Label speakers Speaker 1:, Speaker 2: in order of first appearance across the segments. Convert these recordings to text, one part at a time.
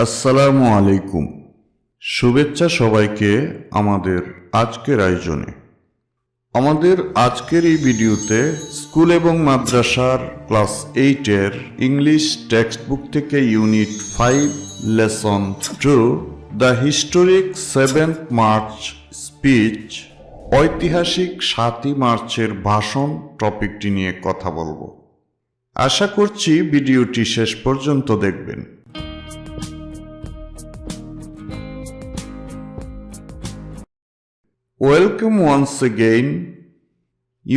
Speaker 1: আসসালামু আলাইকুম। শুভেচ্ছা সবাইকে আমাদের আজকের আয়োজনে। আমাদের আজকের এই ভিডিওতে স্কুল এবং মাদ্রাসার ক্লাস 8-এর ইংলিশ টেক্সট বুক থেকে unit 5 lesson 2 the historic 7th March speech, ঐতিহাসিক 7ই মার্চের ভাষণ টপিকটি নিয়ে কথা বলবো। আশা করছি ভিডিওটি শেষ পর্যন্ত দেখবেন। Welcome once again,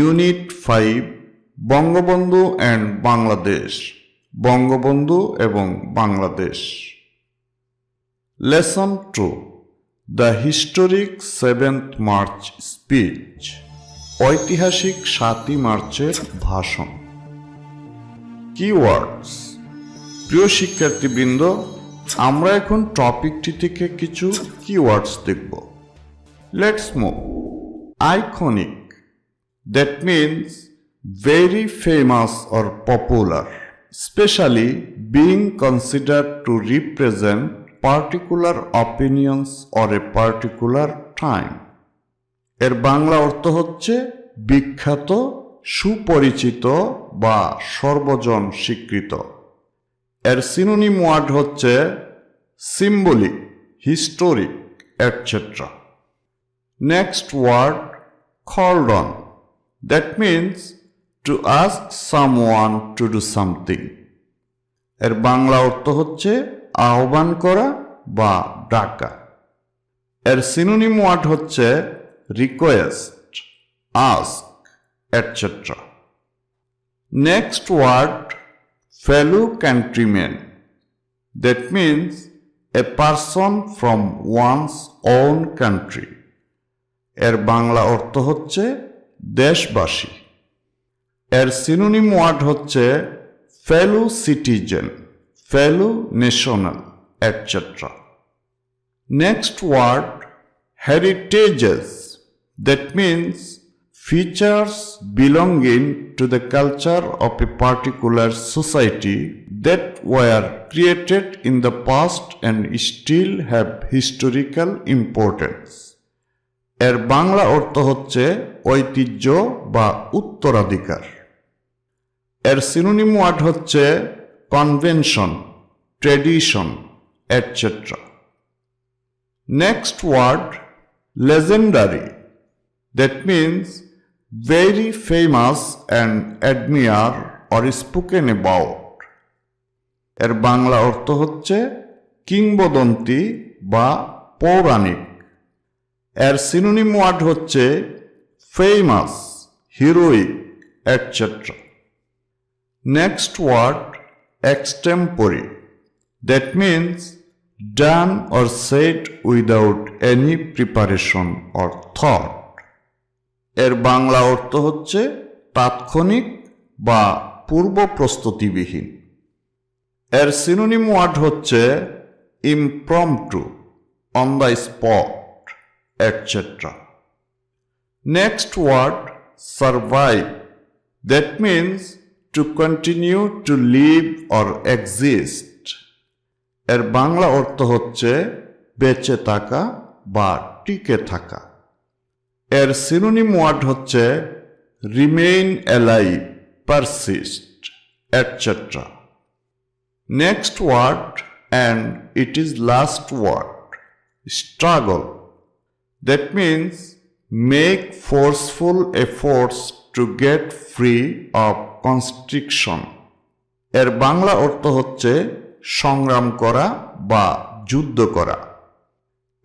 Speaker 1: Unit 5, Bangabandhu and Bangladesh, Bangabandhu এবং Bangladesh. Lesson 2, The Historic 7th March Speech, ঐতিহাসিক 7ই মার্চের ভাষণ। Keywords, প্রিয় শিক্ষার্থীবৃন্দ, আমরা এখন টপিকটি থেকে কিছু কিওয়ার্ডস দেখব। Let's move. Iconic, that means very famous or popular, especially being considered to represent particular opinions or a particular time. এর বাংলা অর্থ হচ্ছে বিখ্যাত, সুপরিচিত বা সর্বজন স্বীকৃত। এর সিনোনিম ওয়ার্ড হচ্ছে symbolic, historic, etc. Next word, called on, that means to ask someone to do something. এর বাংলা অর্থ হচ্ছে আহ্বান করা বা ডাকা। এর সিনোনিম ওয়ার্ড হচ্ছে request, ask, etc. Next word, fellow countrymen, that means a person from one's own country. এর বাংলা অর্থ হচ্ছে দেশবাসী। এর সিনোনিম ওয়ার্ড হচ্ছে fellow citizen, fellow national, etc. Next word, heritages, that means features belonging to the culture of a particular society that were created in the past and still have historical importance. এর বাংলা অর্থ হচ্ছে ঐতিহ্য বা উত্তরাধিকার। এর synonym word হচ্ছে convention, tradition, etc. Next word, legendary, that means very famous and admire or spoken about. এর বাংলা অর্থ হচ্ছে কিংবদন্তি বা পৌরাণিক। এর সিনোনিম ওয়ার্ড হচ্ছে famous, heroic, etc. Next word, extempore, that means done or said without any preparation or thought. এর বাংলা অর্থ হচ্ছে তাৎক্ষণিক বা পূর্ব প্রস্তুতিবিহীন। এর সিনোনিম ওয়ার্ড হচ্ছে impromptu, on the spot, etc. Next word, survive, that means to continue to live or exist. এর বাংলা অর্থ হচ্ছে বেঁচে থাকা বা টিকে থাকা। এর সিনোনিম ওয়ার্ড হচ্ছে remain alive, persist, etc. Next word, and it is last word, struggle, that means make forceful efforts to get free of constriction. এর বাংলা অর্থ হচ্ছে সংগ্রাম করা বা যুদ্ধ করা।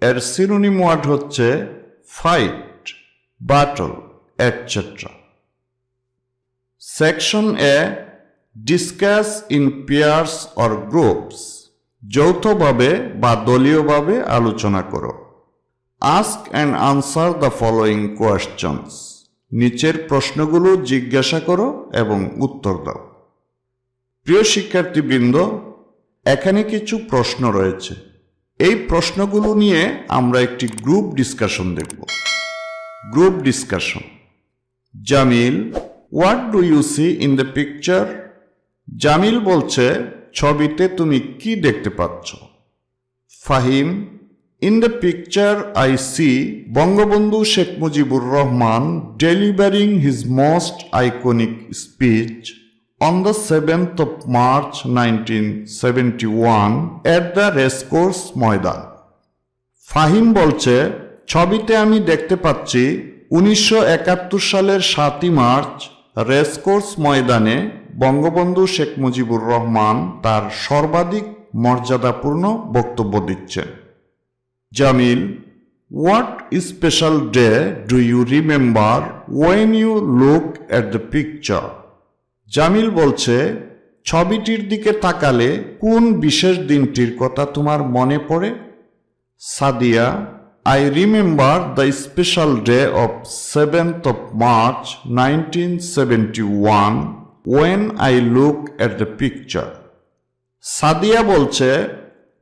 Speaker 1: এর সিনোনিম ওয়ার্ড হচ্ছে fight, battle, etc. Section A, discuss in pairs or groups, যৌথভাবে বা দলীয়ভাবে আলোচনা করো। Ask and answer the following questions, নিচের প্রশ্নগুলো জিজ্ঞাসা করো এবং উত্তর দাও। প্রিয় শিক্ষার্থীবৃন্দ, এখানে কিছু প্রশ্ন রয়েছে। এই প্রশ্নগুলো নিয়ে আমরা একটি গ্রুপ ডিসকাশন দেখব। Group discussion. Jamil, what do you see in the picture? Jamil বলছে, ছবিতে তুমি কি দেখতে পাচ্ছ? Fahim, in the picture I see Bangabandhu Sheikh Mujibur Rahman delivering his most iconic speech on the 7th of March 1971 at the Racecourse Maidan. Fahim বলছে, ছবিতে আমি দেখতে পাচ্ছি 1971 সালের 7ই মার্চ রেসকোর্স ময়দানে বঙ্গবন্ধু শেখ মুজিবুর রহমান তার সর্বাধিক মর্যাদাপূর্ণ বক্তব্য দিচ্ছেন। Jamil, what special day do you remember when you look at the picture? Jamil বলছে, ছবিটির দিকে তাকালে কোন বিশেষ দিনটির কথা তোমার মনে পড়ে? Sadia, I remember the special day of 7th of March 1971 when I look at the picture. Sadia বলছে,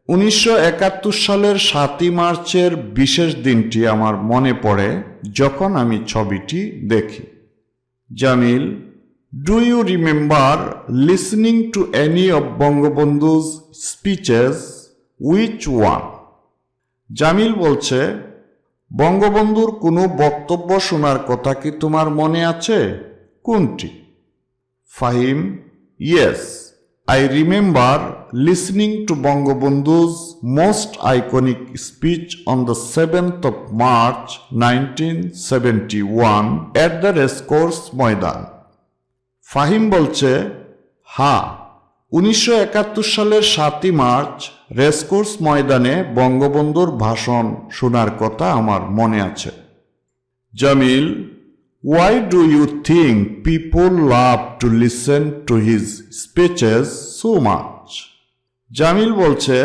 Speaker 1: 1971 সালের 7ই মার্চের বিশেষ দিনটি আমার মনে পড়ে যখন আমি ছবিটি দেখি। Jamil, do you remember listening to any of Bangabandhu's speeches? Which one? Jamil বলছে, বঙ্গবন্ধুর কোনো বক্তব্য শোনার কথা কি তোমার মনে আছে? কোনটি? Fahim, yes, I remember listening to Bangabandhu's most iconic speech on the 7th of March 1971 at the Racecourse Maidan. Fahim বলছে, হ্যাঁ, 1971 সালের 7ই মার্চ রেসকোর্স ময়দানে বঙ্গবন্ধুর ভাষণ শোনার কথা আমার মনে আছে। Jamil, why do you think people love to listen to his speeches so much? Jamil বলছে,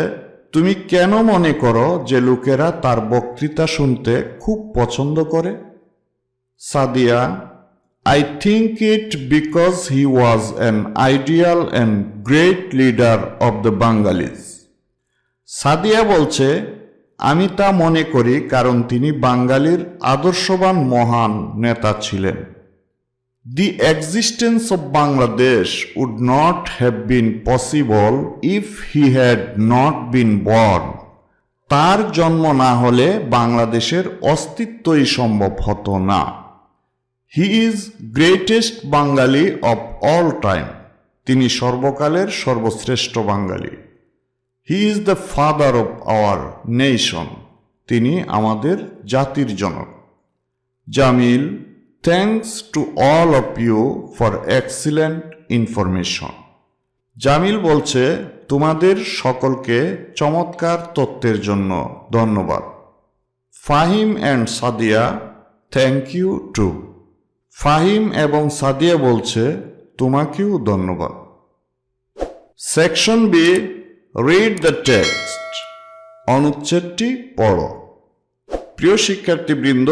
Speaker 1: তুমি কেন মনে করো যে লোকেরা তার বক্তৃতা শুনতে খুব পছন্দ করে? Sadia, I think it because he was an ideal and great leader of the Bengalis. Sadia বলছে, আমি তা মনে করি কারণ তিনি বাঙালির আদর্শবান মহান নেতা ছিলেন। The existence of Bangladesh would not have been possible if he had not been born. তার জন্ম না হলে বাংলাদেশের অস্তিত্বই সম্ভব হতো না। He is greatest Bengali of all time. তিনি সর্বকালের সর্বশ্রেষ্ঠ বাঙালি। He is the father of our nation. তিনি আমাদের জাতির জনক। Jamil, thanks to all of you for excellent information. Jamil বলছে, তোমাদের সকলকে চমৎকার তথ্যের জন্য ধন্যবাদ। Fahim and Sadia, thank you too. Fahim এবং সাদিয়া বলছে, তোমাকেও ধন্যবাদ। Section B, read the text. অনুচ্ছেদটি পড়ো। প্রিয় শিক্ষার্থীবৃন্দ,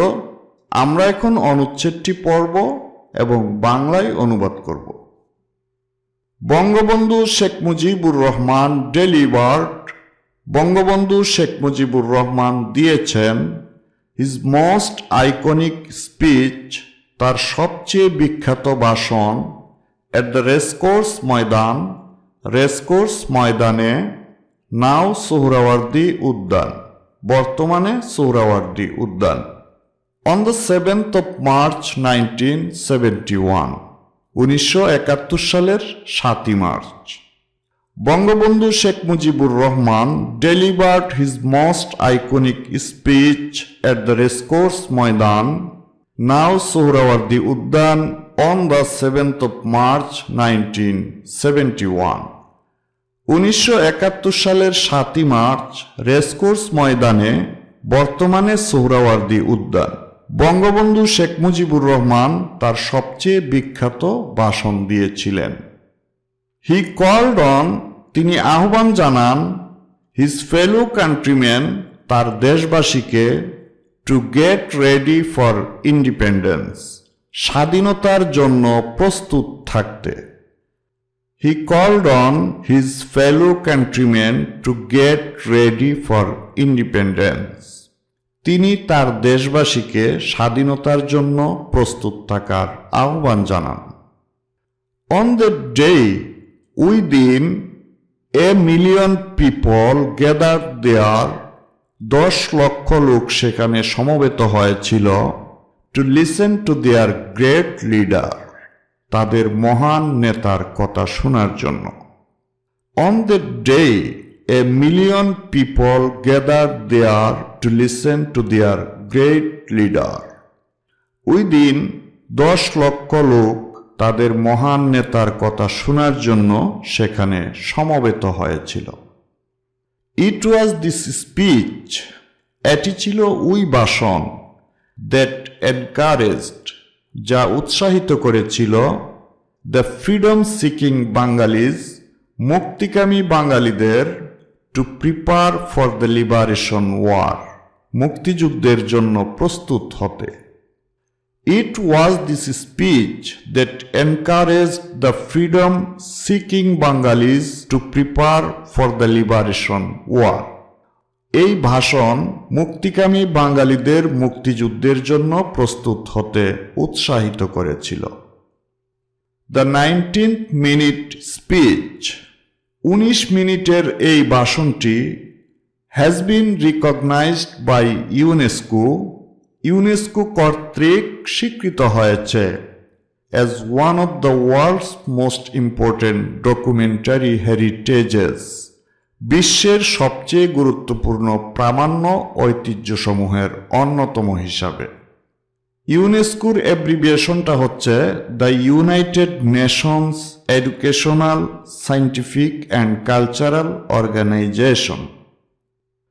Speaker 1: আমরা এখন অনুচ্ছেদটি পড়ব এবং বাংলায় অনুবাদ করব। বঙ্গবন্ধু শেখ মুজিবুর রহমান ডেলিভার্ড, বঙ্গবন্ধু শেখ মুজিবুর রহমান দিয়েছেন হিজ মোস্ট আইকনিক স্পিচ, তার সবচেয়ে বিখ্যাত ভাষণ, এট দ্য রেসকোর্স ময়দান, রেসকোর্স ময়দানে, নাও সোহরাওয়ার্দী উদ্যান, বর্তমানে সোহরাওয়ার্দী উদ্যান, on the 7th of March 1971, 1971 সালের 7ই March. Bangabandhu Sheikh Mujibur Rahman delivered his most iconic speech at the racecourse Maidan, now Suhrawardy Udyan, on the 7th of March 1971. 1971 সালের 7ই মার্চ রেসকোর্স ময়দানে, বর্তমানে সোহরাওয়ার্দী উদ্যান। বঙ্গবন্ধু শেখ মুজিবুর রহমান তার সবচেয়ে বিখ্যাত ভাষণ দিয়েছিলেন। হি কল্ড অন, তিনি আহ্বান জানান, হিজ ফেলো কান্ট্রিম্যান, তার দেশবাসীকে, to get ready for independence, স্বাধীনতার জন্য প্রস্তুত থাকতে। He called on his fellow countryman to get ready for independence, তিনি তার দেশবাসীকে স্বাধীনতার জন্য প্রস্তুত থাকার আহ্বান জানান। অন দ্য ডে, ওই দিন, A million people gathered there. 10 লক্ষ লোক সেখানে সমবেত হয়েছিল to listen to their great leader. তাদের মহান নেতার কথা শোনার জন্য। On that day, a million people gathered there to listen to their great leader. ওই দিন 10 লক্ষ লোক তাদের মহান নেতার কথা শোনার জন্য সেখানে সমবেত হয়েছিল। It was this speech, এটি ছিল ওই ভাষণ, that encouraged, যা উৎসাহিত করেছিল the freedom seeking Bengalis, মুক্তিকামী বাঙালিদের to prepare for the liberation war, মুক্তিযুদ্ধের জন্য প্রস্তুত হতে। It was this speech that encouraged the freedom seeking Bengalis to prepare for the liberation war. এই ভাষণ মুক্তিকামী বাঙালিদের মুক্তিযুদ্ধের জন্য প্রস্তুত হতে উৎসাহিত করেছিল। The 19th minute speech, 19 মিনিটের এই ভাষণটি has been recognized by UNESCO, UNESCO কর্তৃক স্বীকৃত হয়েছে as one of the world's most important documentary heritages, বিশ্বের সবচেয়ে গুরুত্বপূর্ণ প্রামাণ্য ঐতিহ্যসমূহের অন্যতম হিসাবে। ইউনেস্কোর অ্যাব্রিভিয়েশনটা হচ্ছে the United Nations Educational, Scientific and Cultural Organization.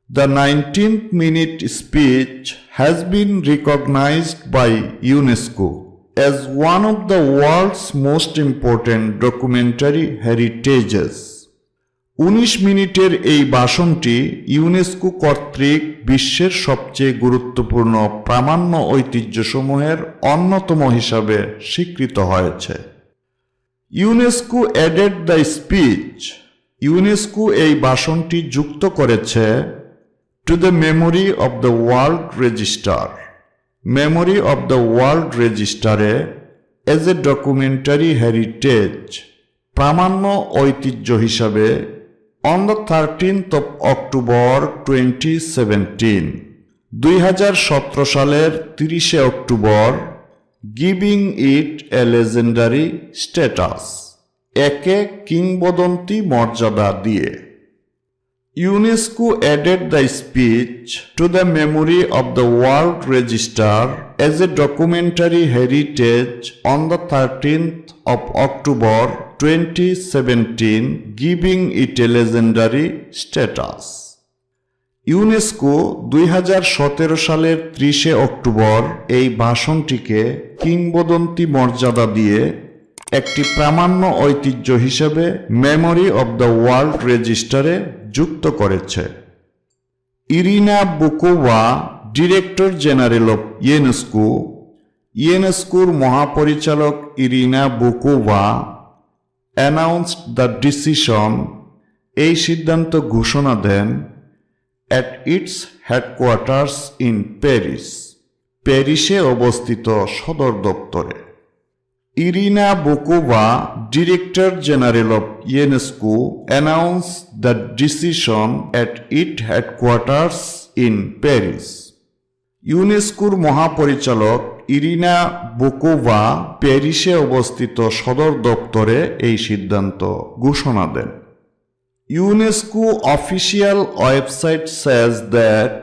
Speaker 1: The 19th minute speech has been recognized by UNESCO as one of the world's most important documentary heritages. 19 মিনিটের এই ভাষণটি ইউনেস্কো কর্তৃক বিশ্বের সবচেয়ে গুরুত্বপূর্ণ প্রামাণ্য ঐতিহ্যসমূহের অন্যতম হিসাবে স্বীকৃত হয়েছে। UNESCO added the speech, UNESCO এই ভাষণটি যুক্ত করেছে to the memory of the World Register, Memory of the World Register as a documentary heritage, প্রামাণ্য ঐতিহ্য হিসাবে on the 13th of October 2017, 2017 সালের 30শে October, giving it a legendary status, একে কিংবদন্তি মর্যাদা দিয়ে। UNESCO added the speech to the memory of the World Register as a documentary heritage on the 13th of October 2017, giving it a legendary status. UNESCO 2017 সালের 30শে October এই ভাষণটিকে কিংবদন্তি মর্যাদা দিয়ে একটি প্রামাণ্য ঐতিহ্য হিসেবে মেমোরি অব দ্য ওয়ার্ল্ড রেজিস্টারে যুক্ত করেছে। Irina Bokova, director general of UNESCO, ইউনেস্কোর মহাপরিচালক Irina Bokova announced the decision, এই সিদ্ধান্ত ঘোষণা দেন at its headquarters in Paris, প্যারিসে অবস্থিত সদর দপ্তরে। Irina Bokova, Director General of UNESCO, announced the decision at its headquarters in Paris. ইউনেস্কোর মহাপরিচালক ইরিনা বোকোভা প্যারিসে অবস্থিত সদর দপ্তরে এই সিদ্ধান্ত ঘোষণা দেন। UNESCO official website says that,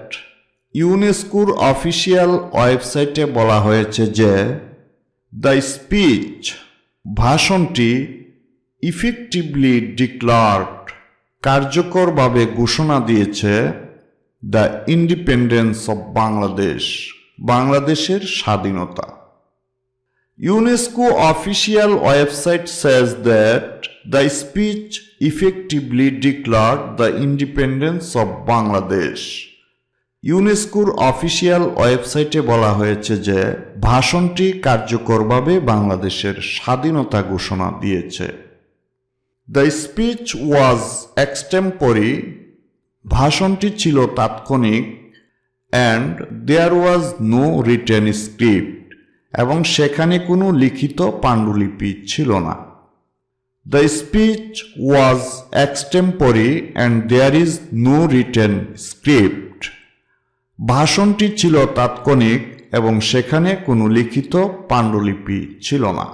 Speaker 1: ইউনেস্কোর অফিসিয়াল ওয়েবসাইটে বলা হয়েছে যে দ্য স্পিচ, ভাষণটি ইফেক্টিভলি ডিক্লার্ড, কার্যকরভাবে ঘোষণা দিয়েছে দ্য ইন্ডিপেন্ডেন্স অব বাংলাদেশ, বাংলাদেশের স্বাধীনতা। UNESCO official website says that the speech effectively declared the independence of Bangladesh. ইউনেস্কোর অফিসিয়াল ওয়েবসাইটে বলা হয়েছে যে ভাষণটি কার্যকরভাবে বাংলাদেশের স্বাধীনতা ঘোষণা দিয়েছে। দ্য স্পিচ ওয়াজ এক্সটেম্পোরি, ভাষণটি ছিল তাৎক্ষণিক, and there was no written script, এবং সেখানে কোনো লিখিত পাণ্ডুলিপি ছিল না। The speech was extempore and there is no written script. ভাষণটি ছিল তাৎক্ষণিক এবং সেখানে কোনো লিখিত পাণ্ডুলিপি ছিল না।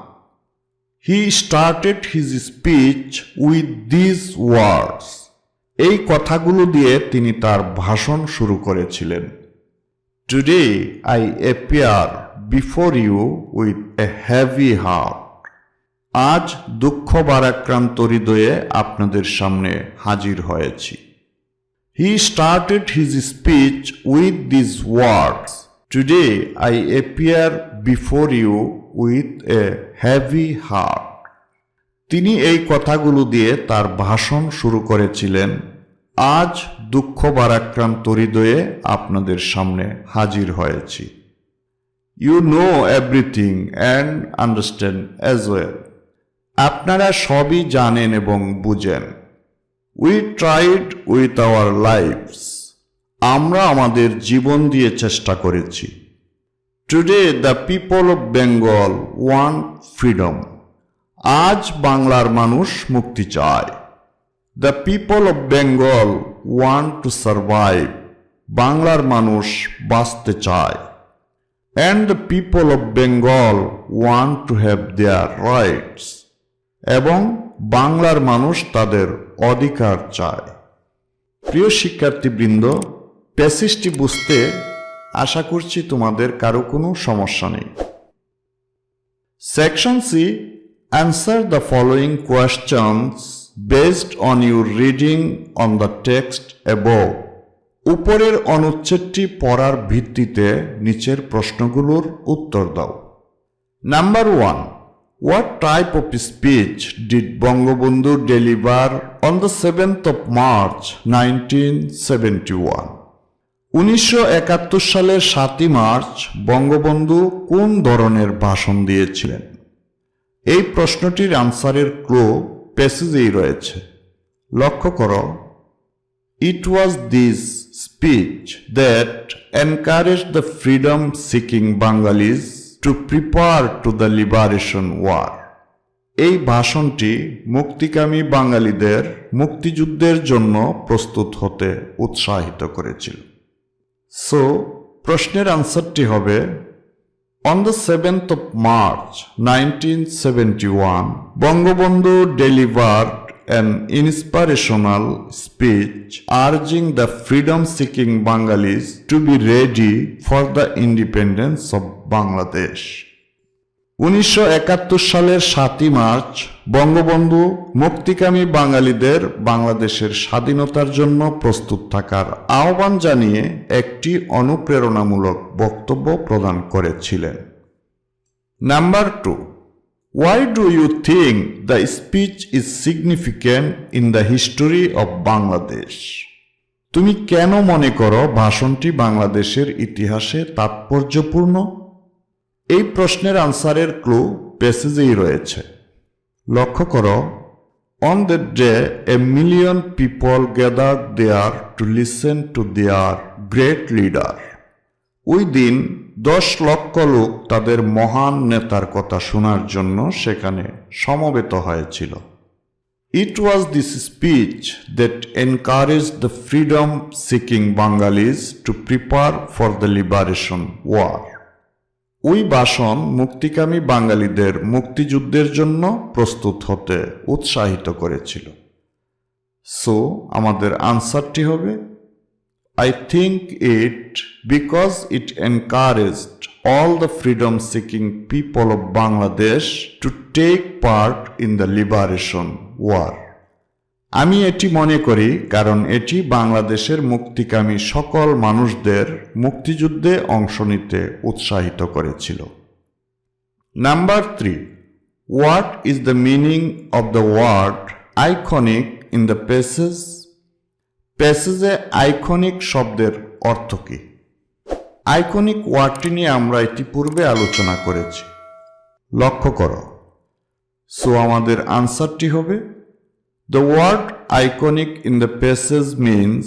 Speaker 1: He started his speech with these words. এই কথাগুলো দিয়ে তিনি তার ভাষণ শুরু করেছিলেন। Today I appear before you with a heavy heart. আজ দুঃখ ভারাক্রান্ত হৃদয়ে আপনাদের সামনে হাজির হয়েছি। He started his speech with these words. Today I appear before you with a heavy heart. তিনি এই কথাগুলো দিয়ে তার ভাষণ শুরু করেছিলেন। আজ দুঃখ ভারাক্রান্ত হৃদয়ে আপনাদের সামনে হাজির হয়েছি। You know everything and understand as well. আপনারা সবই জানেন এবং বুঝেন। We tried with our lives. আমরা আমাদের জীবন দিয়ে চেষ্টা করেছি। Today the people of Bengal want freedom. আজ বাংলার মানুষ মুক্তি চায়। The people of Bengal want to survive. বাংলার মানুষ বাঁচতে চায়। And the people of Bengal want to have their rights. এবং বাংলার মানুষ তাদের অধিকার চায়। প্রিয় শিক্ষার্থীবৃন্দ, প্যাসেজটি বুঝতে আশা করছি তোমাদের কারো কোনো সমস্যা নেই। Section C, answer the following questions based on your reading on the text above. উপরের অনুচ্ছেদটি পড়ার ভিত্তিতে নিচের প্রশ্নগুলোর উত্তর দাও। Number 1. What type of speech did Bangabandhu deliver on the 7th of March 1971? 1971 সালের 7ই মার্চ বঙ্গবন্ধু কোন ধরনের ভাষণ দিয়েছিলেন? এই প্রশ্নটির আনসারের ক্লু প্যাসেজেই রয়েছে। লক্ষ্য করো, It was this speech that encouraged the freedom-seeking Bengalis to prepare to the liberation war. এই ভাষণটি মুক্তিকামী বাঙালিদের মুক্তিযুদ্ধের জন্য প্রস্তুত হতে উৎসাহিত করেছিল। সো প্রশ্নের আনসারটি হবে On the 7th of March 1971, Bangabandhu delivered an inspirational speech urging the freedom-seeking Bengalis to be ready for the independence of Bangladesh. 1971 সালের 7ই মার্চ বঙ্গবন্ধু মুক্তিকামী বাঙালিদের বাংলাদেশের স্বাধীনতার জন্য প্রস্তুত থাকার আহ্বান জানিয়ে একটি অনুপ্রেরণামূলক বক্তব্য প্রদান করেছিলেন। Number 2. Why do you think the speech is significant in the history of Bangladesh? তুমি কেন মনে করো ভাষণটি বাংলাদেশের ইতিহাসে তাৎপর্যপূর্ণ? এই প্রশ্নের আনসারের ক্লু প্যাসেজেই রয়েছে। লক্ষ্য করো, On that day, 1 million people gathered there to listen to their great leader. ওই দিন 10 লক্ষ লোক তাদের মহান নেতার কথা শোনার জন্য সেখানে সমবেত হয়েছিল। It was this speech that encouraged the freedom-seeking Bengalis to prepare for the liberation war. ওই ভাষণ মুক্তিকামী বাঙালিদের মুক্তিযুদ্ধের জন্য প্রস্তুত হতে উৎসাহিত করেছিল। সো আমাদের আনসারটি হবে I think it because it encouraged all the freedom-seeking people of Bangladesh to take part in the liberation war. আমি এটি মনে করি কারণ এটি বাংলাদেশের মুক্তিকামী সকল মানুষদের মুক্তিযুদ্ধে অংশ নিতে উৎসাহিত করেছিল। Number 3. What is the meaning of the word iconic in the passage? প্যাসেজে আইকনিক শব্দের অর্থ কী? আইকনিক ওয়ার্ডটি নিয়ে আমরা ইতিপূর্বে আলোচনা করেছি। লক্ষ্য করো, সো আমাদের আনসারটি হবে The word iconic in the passage means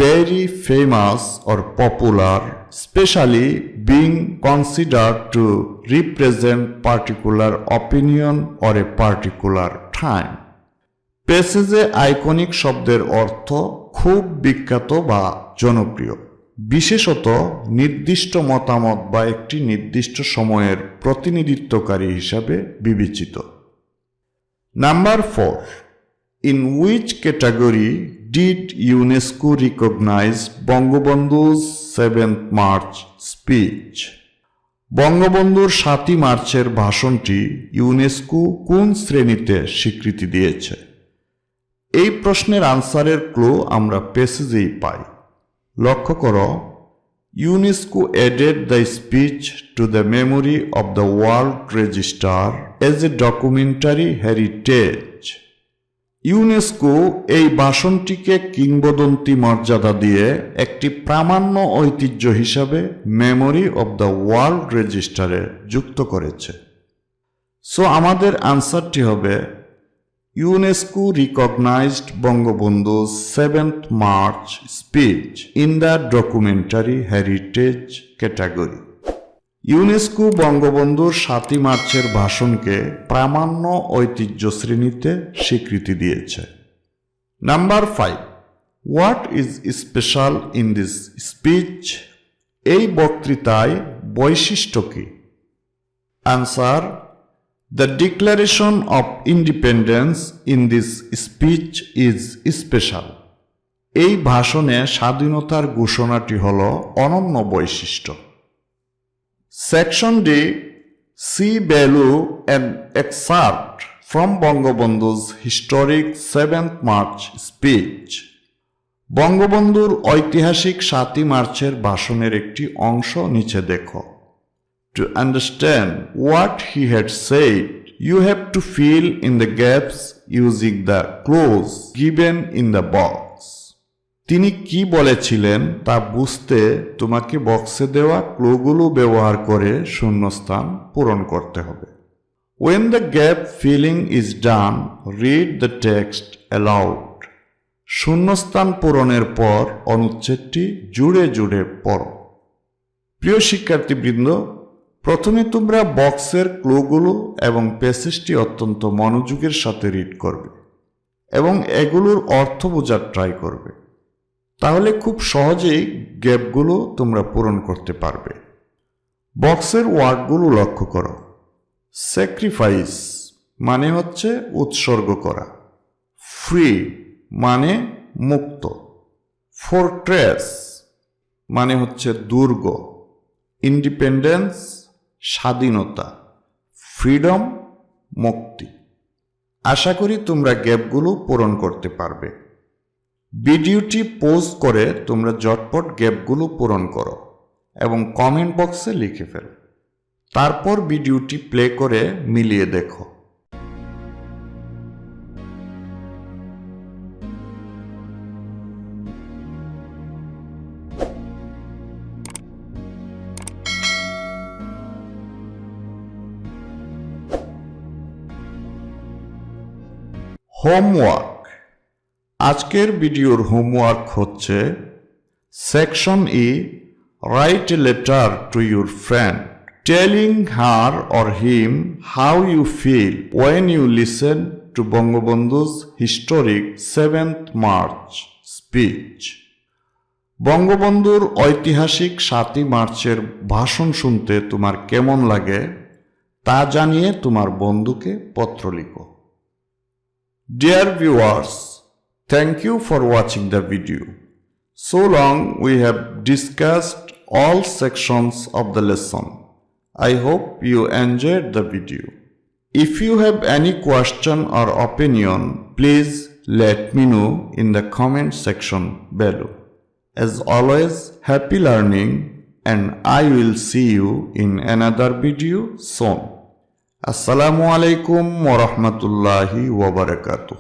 Speaker 1: very famous or popular, especially being considered to represent particular opinion or a particular time. প্যাসেজে আইকনিক শব্দের অর্থ খুব বিখ্যাত বা জনপ্রিয়, বিশেষত নির্দিষ্ট মতামত বা একটি নির্দিষ্ট সময়ের প্রতিনিধিত্বকারী হিসাবে বিবেচিত। Number 4. In which category did UNESCO recognize বঙ্গবন্ধু's 7th March speech? বঙ্গবন্ধুর 7ই মার্চের ভাষণটি ইউনেস্কো কোন শ্রেণীতে স্বীকৃতি দিয়েছে? এই প্রশ্নের আনসারের ক্লু আমরা প্যাসেজেই পাই। লক্ষ্য করো, UNESCO added the speech to the memory of the World Register as a documentary heritage. UNESCO এই ভাষণটিকে কিংবদন্তি মর্যাদা দিয়ে একটি প্রামাণ্য ঐতিহ্য হিসাবে মেমোরি অব দ্য ওয়ার্ল্ড রেজিস্টারে যুক্ত করেছে। সো আমাদের আনসারটি হবে UNESCO recognized Bangabandhu's 7th March speech in the documentary heritage category. UNESCO বঙ্গবন্ধুর 7ই মার্চের ভাষণকে প্রামাণ্য ঐতিহ্য শ্রেণীতে স্বীকৃতি দিয়েছে। Number 5. What is special in this speech? এই বক্তৃতায় বৈশিষ্ট্য কি? Answer: The declaration of independence in this speech is special. এই ভাষণে স্বাধীনতার ঘোষণাটি হল অনন্য বৈশিষ্ট্য। Section D. See value and excerpt from Bangabandhu's historic 7th March speech. বঙ্গবন্ধুর ঐতিহাসিক 7ই মার্চের ভাষণের একটি অংশ নিচে দেখো। To understand what he had said, you have to fill in the gaps using the clues given in the box. তিনি কি বলেছিলেন তা বুঝতে তোমাকে বক্সে দেওয়া ক্লুগুলো ব্যবহার করে শূন্যস্থান পূরণ করতে হবে। When the gap filling is done, read the text aloud. শূন্যস্থান পূরণের পর অনুচ্ছেদটি জুড়ে জুড়ে পড়ো। প্রিয় শিক্ষার্থীবৃন্দ, প্রথমে তোমরা বক্সের ক্লুগুলো এবং প্যাসেজটি অত্যন্ত মনোযোগের সাথে রিড করবে এবং এগুলোর অর্থ বোঝার ট্রাই করবে। তাহলে খুব সহজেই গ্যাপগুলো তোমরা পূরণ করতে পারবে। বক্সের ওয়ার্ডগুলো লক্ষ্য করো। স্যাক্রিফাইস মানে হচ্ছে উৎসর্গ করা, ফ্রি মানে মুক্ত, ফোর্ট্রেস মানে হচ্ছে দুর্গ, ইন্ডিপেন্ডেন্স স্বাধীনতা, ফ্রিডম মুক্তি। আশা করি তোমরা গ্যাপগুলো পূরণ করতে পারবে। ভিডিওটি পজ করে তোমরা ঝটপট গ্যাপগুলো পূরণ করো এবং কমেন্ট বক্সে লিখে ফেলো। তারপর ভিডিওটি প্লে করে মিলিয়ে দেখো। হোমওয়ার্ক। আজকের ভিডিওর হোমওয়ার্ক হচ্ছে section E, write a letter to your friend telling her or him how you feel when you listen to Bangabandhu's historic 7th March speech. বঙ্গবন্ধুর ঐতিহাসিক 7ই মার্চের ভাষণ শুনতে তোমার কেমন লাগে তা জানিয়ে তোমার বন্ধুকে পত্র লিখো। Dear viewers, thank you for watching the video. So long we have discussed all sections of the lesson. I hope you enjoyed the video. If you have any question or opinion, please let me know in the comment section below. As always, happy learning, and I will see you in another video soon. Assalamu alaikum wa rahmatullahi wa barakatuh.